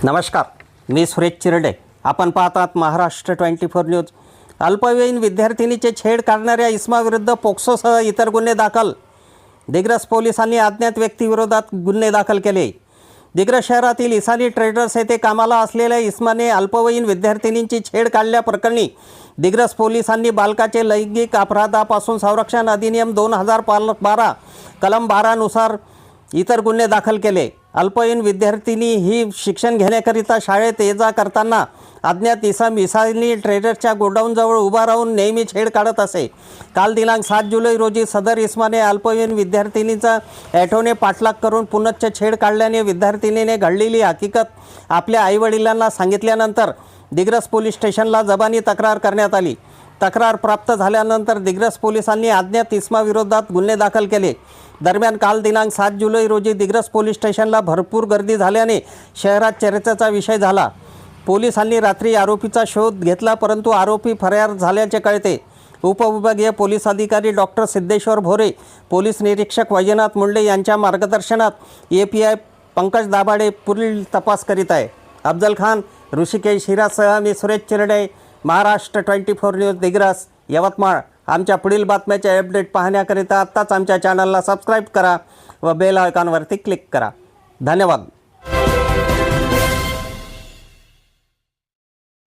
नमस्कार, मी सुरेश चिरडे. आपण पाहतात महाराष्ट्र 24 न्यूज. अल्पवयीन विद्यार्थिनीचे छेड काढणाऱ्या इसमाविरुद्ध पोक्सोसह इतर गुन्हे दाखल. दिग्रस पोलिसांनी अज्ञात व्यक्तीविरोधात गुन्हे दाखल केले. दिग्रस शहरातील इसानी ट्रेडर्स येथे कामाला असलेल्या इसमाने अल्पवयीन विद्यार्थिनींची छेड काढल्याप्रकरणी दिग्रस पोलिसांनी बालकाचे लैंगिक अपराधापासून संरक्षण अधिनियम 2012 कलम 12 नुसार इतर गुन्हे दाखल केले. अल्पवयीन विद्यार्थिनी ही शिक्षण घेण्याकरिता शाळेत ये जा करताना अज्ञात इसम इसानी ट्रेडर्सच्या गोडाऊनजवळ उभा राहून नेहमी छेड काढत असे. काल दिनांक 7 जुलै रोजी सदर इसमाने अल्पवयीन विद्यार्थिनीचा ॲटोने पाठलाग करून पुनश्च छेड काढल्याने विद्यार्थिनीने घडलेली हकीकत आपल्या आईवडिलांना सांगितल्यानंतर दिग्रस पोलीस स्टेशनला जबानी तक्रार करण्यात आली. तक्रार प्राप्त झाल्यानंतर दिग्रस पोलिसांनी अज्ञात इसमाविरोधात गुन्हे दाखल केले. दरम्यान काल दिनांक 7 जुलै रोजी दिग्रस पोलीस स्टेशनला भरपूर गर्दी झाल्याने शहरात चर्चेचा विषय झाला. पोलिसांनी रात्री आरोपीचा शोध घेतला, परंतु आरोपी फरार झाल्याचे कळते. उपविभागीय पोलीस अधिकारी डॉक्टर सिद्धेश्वर भोरे, पोलीस निरीक्षक वैजनाथ मुंडे यांच्या मार्गदर्शनात API पंकज दाभाडे पुढील तपास करीत आहे. अफजल खान, ऋषिकेश हिरासह मी सुरेश चिरडे, महाराष्ट्र 24 न्यूज, दिग्रस, यवतमाळ. आमच्या पुढील बातम्याचे अपडेट पाहण्याकरिता आत्ताच आमच्या चॅनलला सबस्क्राईब करा व बेल आयकॉनवरती क्लिक करा. धन्यवाद.